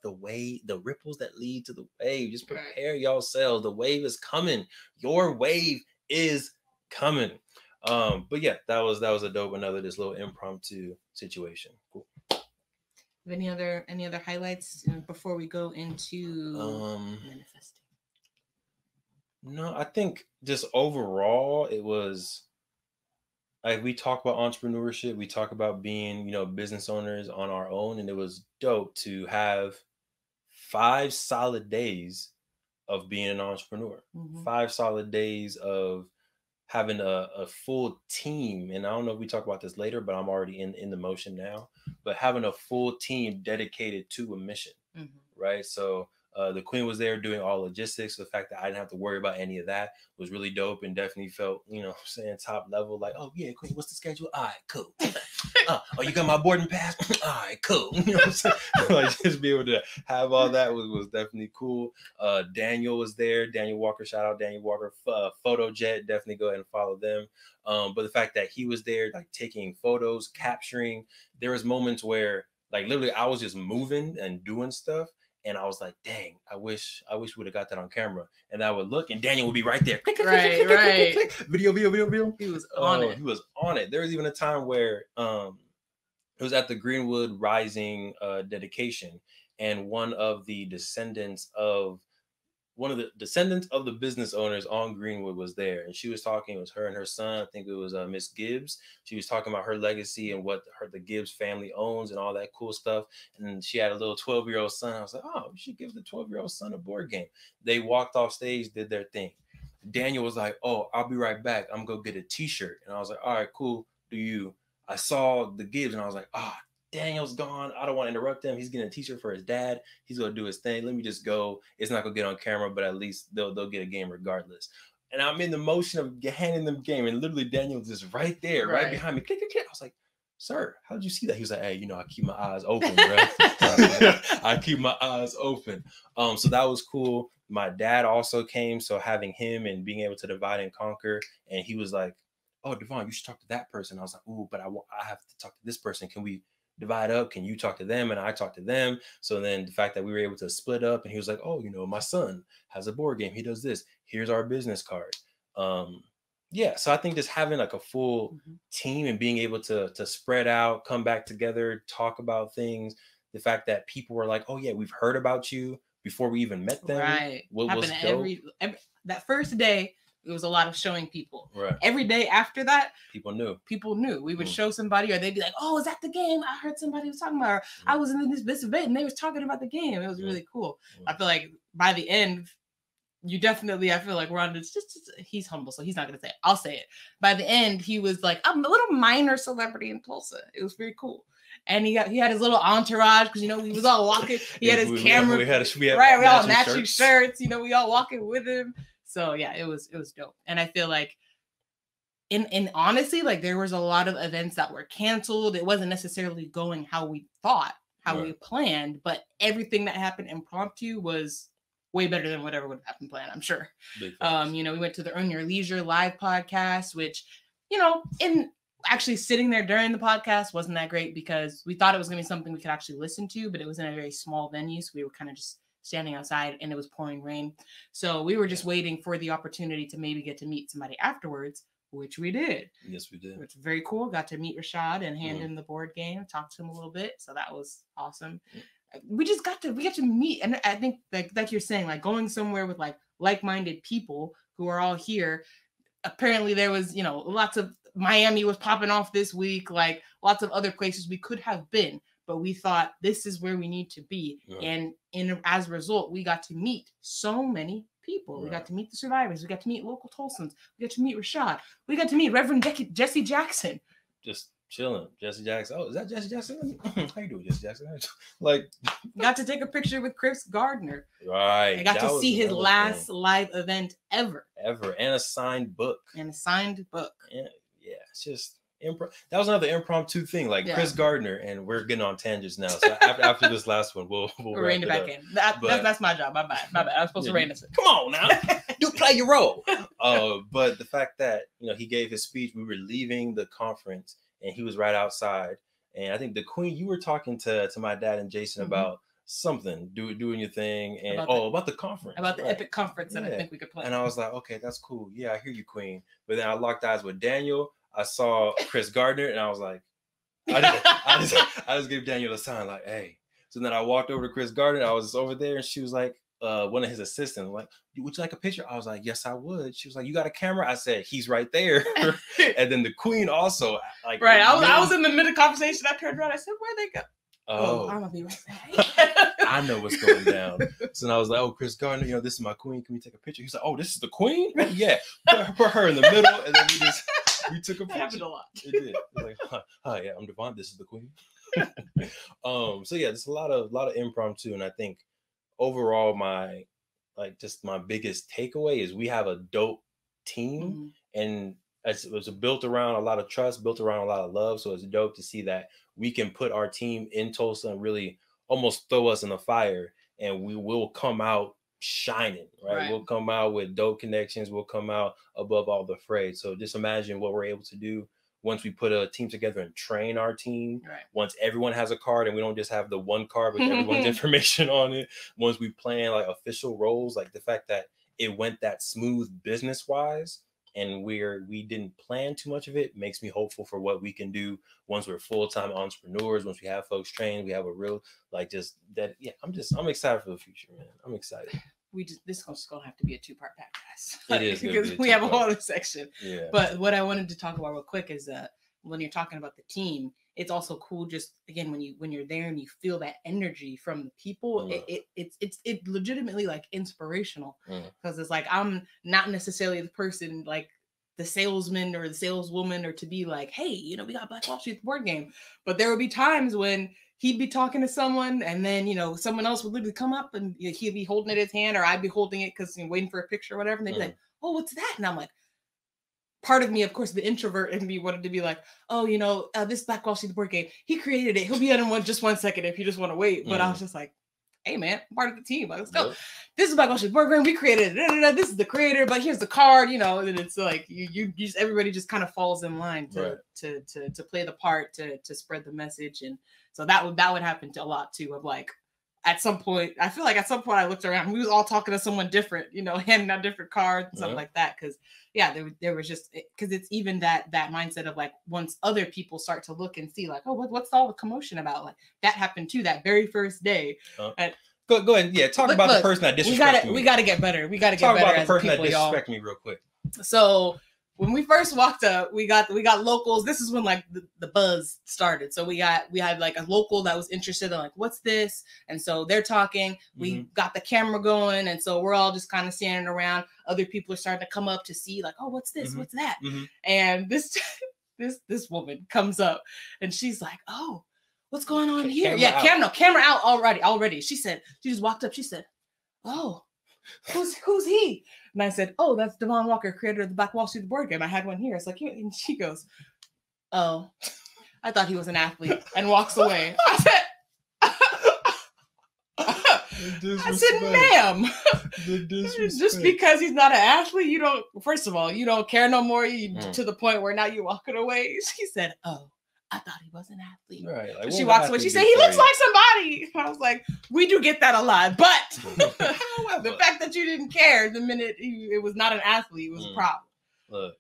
The ripples that lead to the wave. Just prepare yourselves. The wave is coming. Your wave is coming. But yeah, that was a dope, this little impromptu situation. Cool. Any other highlights before we go into manifesting? No, I think just overall it was like we talk about entrepreneurship, we talk about being, business owners on our own, and it was dope to have 5 solid days of being an entrepreneur. 5 solid days of having a full team. And I don't know if we talk about this later, but I'm already in the motion now, but having a full team dedicated to a mission, right? So the Queen was there doing all logistics. The fact that I didn't have to worry about any of that was really dope and definitely felt, saying top level, like, oh yeah, Queen, what's the schedule? All right, cool. Oh, you got my boarding pass? All right, cool. What I'm saying? Like, just be able to have all that was definitely cool. Daniel was there. Daniel Walker, shout out Daniel Walker. PhotoJet, definitely go ahead and follow them. But the fact that he was there, like taking photos, capturing, there was moments where like literally I was just moving and doing stuff. And I was like, dang, I wish we would have got that on camera. And I would look, and Daniel would be right there. Click, click, click, click, click, click, click, click. Video. He was on it. He was on it. There was even a time where it was at the Greenwood Rising dedication, and one of the descendants of the business owners on Greenwood was there, and she was talking. It was her and her son. I think it was Miss Gibbs. She was talking about her legacy and what the Gibbs family owns and all that cool stuff. And she had a little 12-year-old son. I was like, oh, you should give the 12-year-old son a board game. They walked off stage, did their thing. Daniel was like, oh, I'll be right back. I'm gonna go get a T-shirt. And I was like, all right, cool. Do you? I saw the Gibbs, and I was like, Daniel's gone. I don't want to interrupt him. He's getting a T-shirt for his dad. He's gonna do his thing. Let me just go. It's not gonna get on camera, but at least they'll get a game regardless. And I'm in the motion of handing them game, and literally Daniel was just right there, right behind me. Click, click, click. I was like, sir, how did you see that? He was like, hey, I keep my eyes open, bro. I keep my eyes open. So that was cool. My dad also came, so having him and being able to divide and conquer, and he was like, oh, Devon, you should talk to that person. I was like, ooh, but I have to talk to this person. Can we divide up? Can you talk to them and I talk to them? So then the fact that we were able to split up, and he was like, oh, my son has a board game. He does this. Here's our business card. So I think just having like a full team and being able to spread out, come back together, talk about things. The fact that people were like, oh yeah, we've heard about you before we even met them. Right. What was every that first day, it was a lot of showing people. Right. Every day after that, people knew. We would show somebody, or they'd be like, "Oh, is that the game? I heard somebody was talking about." Or, I was in this event and they was talking about the game. It was really cool. I feel like by the end, I feel like we're on this. He's humble, so he's not gonna say it. I'll say it. By the end, he was like, I'm a little minor celebrity in Tulsa. It was very cool. And he had his little entourage, because we was all walking. He had his camera. We all matching shirts. We all walking with him. So yeah, it was dope. And I feel like in honestly, like there was a lot of events that were canceled. It wasn't necessarily going how we thought, we planned, but everything that happened impromptu was way better than whatever would have happened planned, I'm sure. We went to the Earn Your Leisure live podcast, which, in actually sitting there during the podcast wasn't that great, because we thought it was going to be something we could actually listen to, but it was in a very small venue. So we were kind of just standing outside, and it was pouring rain. So we were just waiting for the opportunity to maybe get to meet somebody afterwards, which we did. Yes, we did. It's very cool. Got to meet Rashad and hand him the board game, talk to him a little bit. So that was awesome. We got to meet. And I think like you're saying, like going somewhere with like-minded people who are all here. Apparently there was, lots of Miami was popping off this week, like lots of other places we could have been. But we thought this is where we need to be. Yeah. And as a result, we got to meet so many people. Right. We got to meet the survivors. We got to meet local Tulsans. We got to meet Rashad. We got to meet Reverend Jesse Jackson. Just chilling. Jesse Jackson. Oh, is that Jesse Jackson? How you doing, Jesse Jackson? Got to take a picture with Chris Gardner. Right. I got to see his last live event ever. And a signed book. Yeah, it's just... That was another impromptu thing, Chris Gardner, and we're getting on tangents now. So after this last one, we'll rein it back in. That's my job. My bad. I'm supposed to rein this in. Come on now, you play your role. But the fact that he gave his speech, we were leaving the conference, and he was right outside. And I think the Queen, you were talking to my dad and Jason about something, doing your thing, and about the conference, about the epic conference that I think we could play. And I was like, okay, that's cool. Yeah, I hear you, Queen. But then I locked eyes with Daniel. I saw Chris Gardner, and I was like, I just gave Daniel a sign, like, hey. So then I walked over to Chris Gardner. I was over there, and she was like, one of his assistants, like, would you like a picture? I was like, yes, I would. She was like, you got a camera? I said, he's right there. And then the Queen also, like, right. I was in the middle of conversation. I turned around. I said, where'd they go? Oh, I'm gonna be right back. I know what's going down. So then I was like, oh, Chris Gardner, this is my Queen. Can we take a picture? He's like, oh, this is the Queen? Yeah. Put her in the middle, and then we took a picture. It happened a lot. It did. It was like, hi, yeah, I'm Devon. This is the Queen. So yeah, there's a lot of impromptu, and I think overall my biggest takeaway is we have a dope team, and it was built around a lot of trust, built around a lot of love. So it's dope to see that we can put our team in Tulsa and really almost throw us in the fire, and we will come out shining, right? We'll come out with dope connections. We'll come out above all the fray. So just imagine what we're able to do once we put a team together and train our team, Right. once everyone has a card and we don't just have the one card with everyone's information on it, once we plan like official roles, like the fact that it went that smooth business wise and we didn't plan too much of it makes me hopeful for what we can do once we're full-time entrepreneurs, once we have folks trained, we have a real like just that. Yeah, I'm excited for the future, man. I'm excited. This is just gonna have to be a 2-part podcast. It is because we have a whole other section. Yeah. But what I wanted to talk about real quick is when you're talking about the team, it's also cool just again when you're there and you feel that energy from the people, it legitimately like inspirational because it's like I'm not necessarily the person like the salesman or the saleswoman or to be like, hey, you know, we got Black Wall Street board game, but there would be times when he'd be talking to someone and then, you know, someone else would literally come up and he'd be holding it in his hand or I'd be holding it because waiting for a picture or whatever. And they'd be like, oh, what's that? And I'm like, part of me, of course, the introvert in me wanted to be like, oh, you know, this Black Wall Street board game, he created it. He'll be in just 1 second if you just want to wait. But I was just like, hey, man, I'm part of the team. Like, let's go. Yep. This is Black Wall Street board game. We created it. This is the creator, but here's the card, you know, and it's like you just everybody just kind of falls in line to play the part, to spread the message. And so that would happen to a lot too of like, at some point, I feel like at some point I looked around, we was all talking to someone different, you know, handing out different cards and stuff like that. Cause yeah, there was just, cause it's even that mindset of like, once other people start to look and see like, oh, what's all the commotion about? Like that happened too, that very first day. Go ahead. Yeah. Talk about the person that disrespected me. We got to get better. We got to get better. Talk about the person that disrespected me real quick. So when we first walked up, we got locals. This is when like the buzz started. So we had like a local that was interested in like, what's this? And so they're talking. We got the camera going, and so we're all just kind of standing around. Other people are starting to come up to see like, oh, what's this? What's that? And this woman comes up, and she's like, oh, what's going on here? Camera out already. She just walked up. She said, oh, who's he? And I said, oh, that's Devon Walker, creator of the Black Wall Street board game. I had one here. It's like, and she goes, oh, I thought he was an athlete, and walks away. I said, ma'am, just because he's not an athlete, you don't, first of all, you don't care no more to the point where now you're walking away. She said, oh, I thought he was an athlete. Right. Like, she walks away. She said, he looks like somebody. I was like, we do get that a lot. But the fact that you didn't care the minute it was not an athlete was a problem. Look,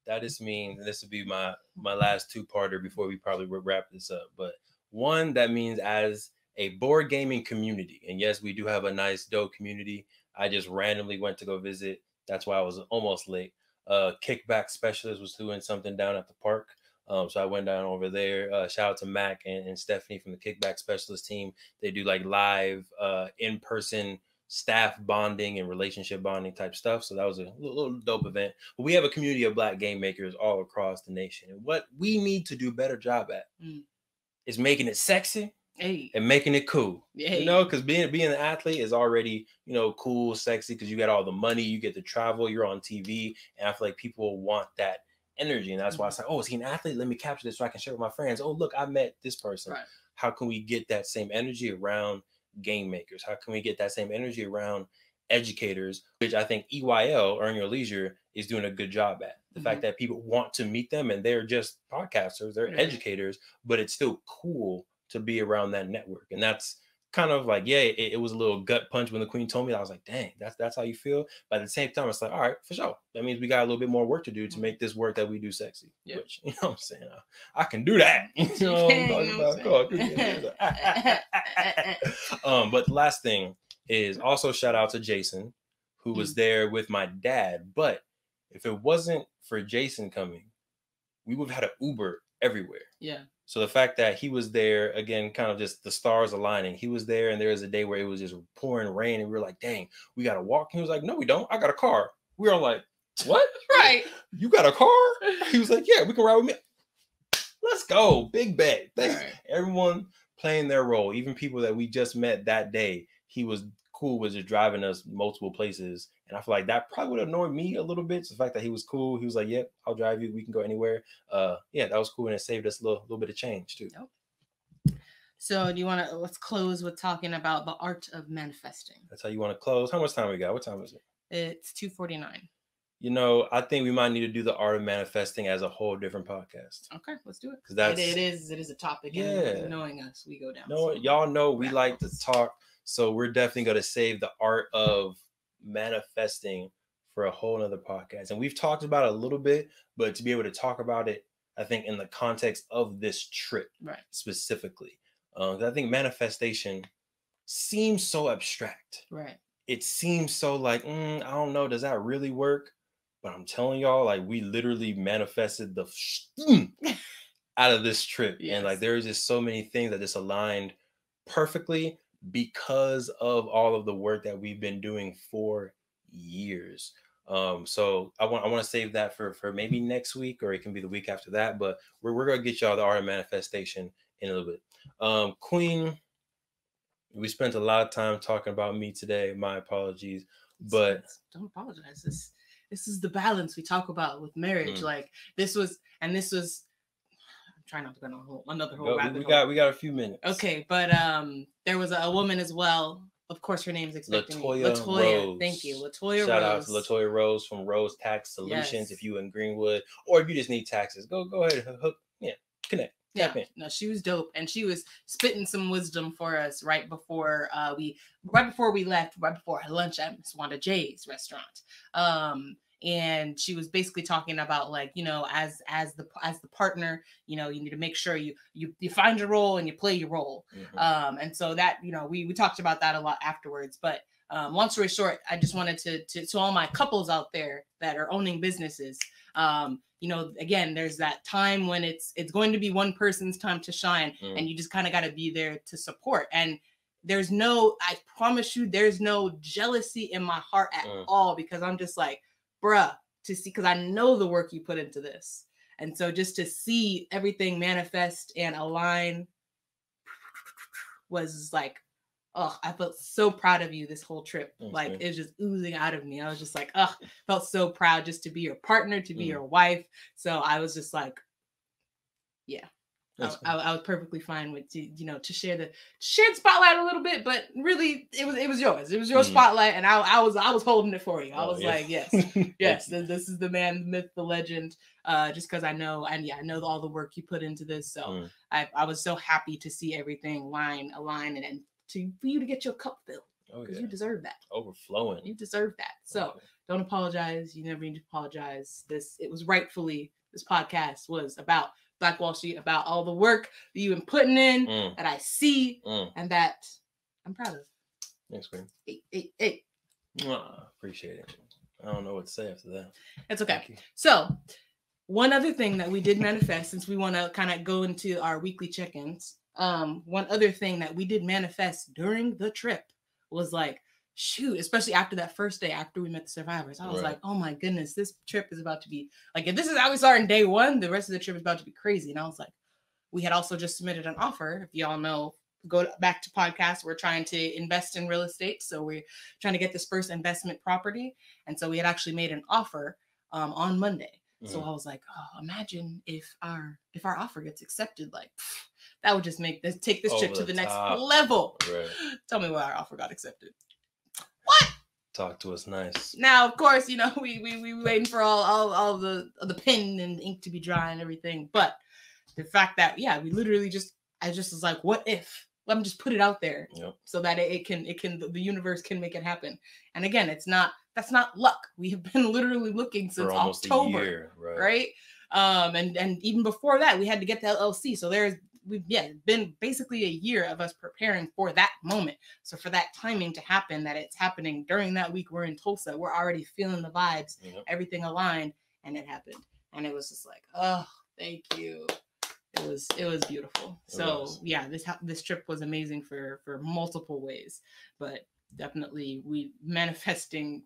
that just means, this would be my last two-parter before we probably wrap this up. But one, that means as a board gaming community, and yes, we do have a nice, dope community. I just randomly went to go visit. That's why I was almost late. Kickback specialist was doing something down at the park. So I went down over there. Shout out to Mac and Stephanie from the Kickback Specialist team. They do like live in-person staff bonding and relationship bonding type stuff. So that was a little dope event. But we have a community of Black game makers all across the nation. And what we need to do a better job at is making it sexy and making it cool. You know, because being an athlete is already, you know, cool, sexy, because you get all the money, you get to travel, you're on TV. And I feel like people want that energy, and that's why I was like, oh, is he an athlete? Let me capture this so I can share with my friends. Oh, look, I met this person. Right. How can we get that same energy around game makers? How can we get that same energy around educators, which I think EYL, Earn Your Leisure, is doing a good job at. The fact that people want to meet them, and they're just podcasters, they're educators, but it's still cool to be around that network. And that's kind of like, it was a little gut punch when the Queen told me that. I was like, dang, that's how you feel. But at the same time, it's like, all right, for sure. That means we got a little bit more work to do to make this work that we do sexy. Yeah. Which, you know what I'm saying? I can do that. You know what I'm talking about? But the last thing is also shout out to Jason, who was there with my dad. But if it wasn't for Jason coming, we would have had an Uber everywhere. Yeah. So the fact that he was there, again, kind of just the stars aligning. He was there, and there was a day where it was just pouring rain, and we were like, dang, we got to walk. He was like, no, we don't. I got a car. We were like, what? Right. You got a car? He was like, yeah, we can ride with me. Let's go. Big bet. Thanks. Right. Everyone playing their role, even people that we just met that day. He was cool with just driving us multiple places. And I feel like that probably would annoy me a little bit. So the fact that he was cool, he was like, yep, I'll drive you. We can go anywhere. Yeah, that was cool. And it saved us a little bit of change too. Yep. So do you want to, let's close with talking about the art of manifesting. That's how you want to close. How much time we got? What time is it? It's 2:49. you know, I think we might need to do the art of manifesting as a whole different podcast. Okay, let's do it. Because that's it is a topic. Yeah. And knowing us, we go down. No, y'all know we like to talk, so we're definitely going to save the art of manifesting for a whole nother podcast. And we've talked about it a little bit, but to be able to talk about it, I think in the context of this trip, right, specifically, I think manifestation seems so abstract. Right. It seems so like, I don't know, does that really work? But I'm telling y'all, like, we literally manifested the out of this trip. Yes. And like, there's just so many things that just aligned perfectly because of all of the work that we've been doing for years. So I want to save that for maybe next week, or it can be the week after that. But we're gonna get y'all the art of manifestation in a little bit. Queen, we spent a lot of time talking about me today. My apologies, but don't apologize. This is the balance we talk about with marriage. Like this was. I'm trying not to go on another whole rabbit hole. We got a few minutes. Okay, but there was a woman as well. Of course, her name's expecting Latoya me. Rose. Thank you, Latoya Shout Rose. out to Latoya Rose from Rose Tax Solutions. Yes. If you in Greenwood, or if you just need taxes, go ahead and connect. Yeah, no, she was dope, and she was spitting some wisdom for us right before we left, right before lunch at Miss Wanda J's restaurant. And she was basically talking about, like, you know, as the partner, you know, you need to make sure you find your role and you play your role. Mm-hmm. And so that, you know, we talked about that a lot afterwards. But long story short, I just wanted to all my couples out there that are owning businesses. You know, again, there's that time when it's going to be one person's time to shine, and you just kind of got to be there to support. And I promise you, there's no jealousy in my heart at all, because I'm just like, bruh, to see, because I know the work you put into this. And so just to see everything manifest and align was like, oh, I felt so proud of you this whole trip. Okay. Like, it was just oozing out of me. I was just like, oh, felt so proud just to be your partner, to be your wife. So I was just like, yeah. I was perfectly fine with, you know, to share the spotlight a little bit, but really it was yours. It was your spotlight, and I was holding it for you. I was like, yes, yes, this is the man, the myth, the legend. Just because I know all the work you put into this. So I was so happy to see everything align, and for you to get your cup filled, because you deserve that. Overflowing. You deserve that. So don't apologize. You never need to apologize. This podcast was about Black Wall Street, about all the work that you've been putting in, that I see, and that I'm proud of. Thanks, Queen. Hey. Appreciate it. I don't know what to say after that. It's okay. So, one other thing that we did manifest, since we want to kind of go into our weekly check-ins, one other thing that we did manifest during the trip was like, shoot, especially after that first day, after we met the survivors, I was like, oh my goodness, this trip is about to be like, if this is how we start in day one, the rest of the trip is about to be crazy. And I was like, we had also just submitted an offer. If y'all know, go back to podcast. We're trying to invest in real estate. So we're trying to get this first investment property. And so we had actually made an offer on Monday. So I was like, oh, imagine if our offer gets accepted, like that would just take this trip to the next level. Right. Tell me why our offer got accepted. What? Talk to us nice. Now, of course, you know, we waiting for all the pen and ink to be dry and everything. But the fact that, we literally I just was like, what if? Let me just put it out there so that the universe can make it happen. And again, that's not luck. We have been literally looking since October, a year, right? And even before that, we had to get the LLC. So we've been basically a year of us preparing for that moment. So for that timing to happen, that it's happening during that week we're in Tulsa, we're already feeling the vibes, everything aligned, and it happened. And it was just like, oh, thank you. It was beautiful. So this trip was amazing for multiple ways, but definitely we manifested,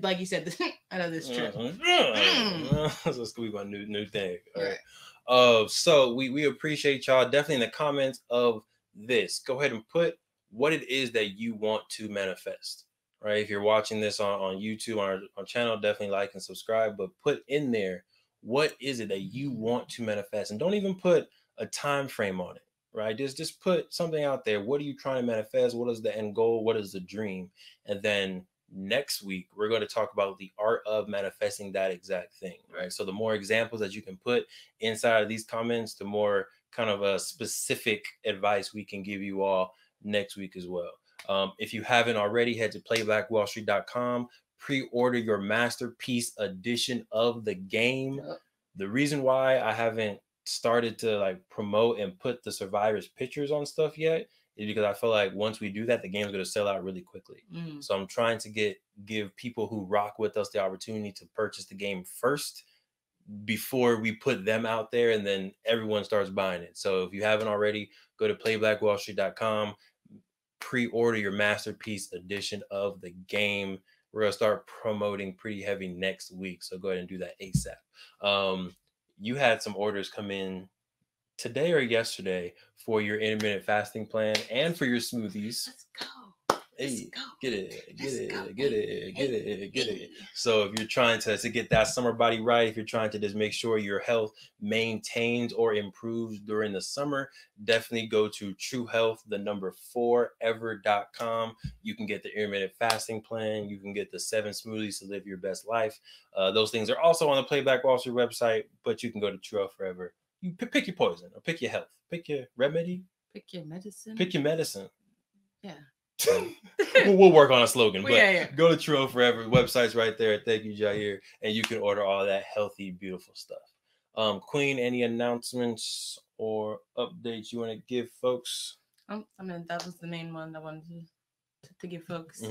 like you said, out of this trip. That's gonna be my new thing. All right. So we appreciate y'all. Definitely in the comments of this, go ahead and put what it is that you want to manifest. Right. If you're watching this on YouTube, on our channel, definitely like and subscribe. But put in there, what is it that you want to manifest? And don't even put a time frame on it, right? Just put something out there. What are you trying to manifest? What is the end goal? What is the dream? And then Next week, we're going to talk about the art of manifesting that exact thing, right? So the more examples that you can put inside of these comments, the more kind of a specific advice we can give you all next week as well. If you haven't already, head to playblackwallstreet.com, pre-order your masterpiece edition of the game. The reason why I haven't started to like promote and put the survivors pictures on stuff yet is because I feel like once we do that, the game's going to sell out really quickly. So I'm trying to give people who rock with us the opportunity to purchase the game first before we put them out there, and then everyone starts buying it. So if you haven't already, go to playblackwallstreet.com, pre-order your masterpiece edition of the game. We're going to start promoting pretty heavy next week, so go ahead and do that ASAP. You had some orders come in today or yesterday for your intermittent fasting plan and for your smoothies. Let's go. Hey, get it. So if you're trying to get that summer body right, if you're trying to just make sure your health maintains or improves during the summer, definitely go to truehealth4ever.com. You can get the intermittent fasting plan. You can get the 7 smoothies to live your best life. Those things are also on the Play Black Wall Street website, but you can go to True Health Forever. You pick your poison or pick your health. Pick your remedy. Pick your medicine. Pick your medicine. Yeah. We'll work on a slogan, but yeah. Go to True Health Forever. Website's right there. Thank you, Jair. And you can order all that healthy, beautiful stuff. Queen, any announcements or updates you want to give folks? I mean, that was the main one I wanted to give folks.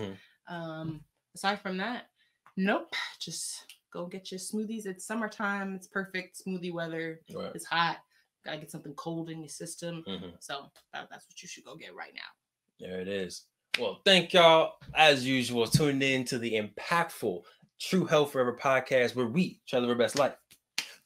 Aside from that, nope. Just go get your smoothies. It's summertime. It's perfect smoothie weather. Right. It's hot. Gotta get something cold in your system. So that's what you should go get right now. There it is. Well, thank y'all, as usual, tuning in to the impactful True Health Forever podcast, where we try to live our best life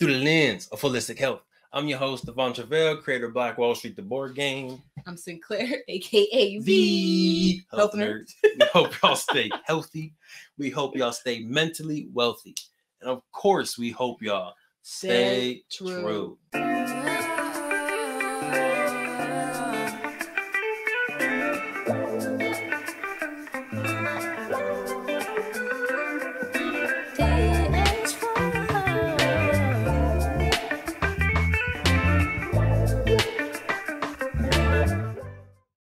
through the lens of holistic health. I'm your host, Truvel, creator of Black Wall Street, the board game. I'm Sinclair, aka the Health Nerd. We hope y'all stay healthy. We hope y'all stay mentally wealthy. And of course, we hope y'all stay true.